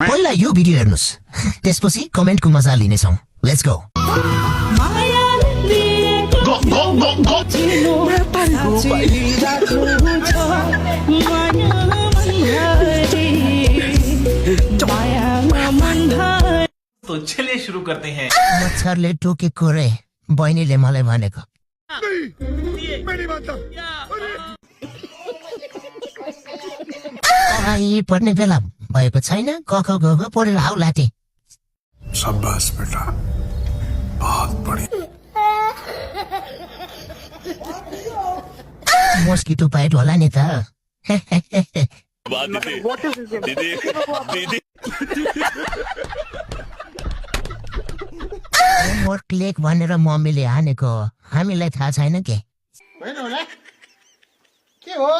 पहिला यो भिडियो हेर्नुस् त्यसपछि कमेन्टको मजा लिनेछौं लेट्स गो तो चलिए शुरू करते हैं। मच्छरले टोकेको रे बहिनीले मलाई भनेको आई पढ्ने बेला भएको छैन कक गएको पढेर आउ लाटे शाबाश बेटा बहुत बढ़िया मस्किटो बाइट होला नि त होमवर्क लेख भनेर मम्मीले हानेको हामीलाई थाहा छैन के होइन होला के हो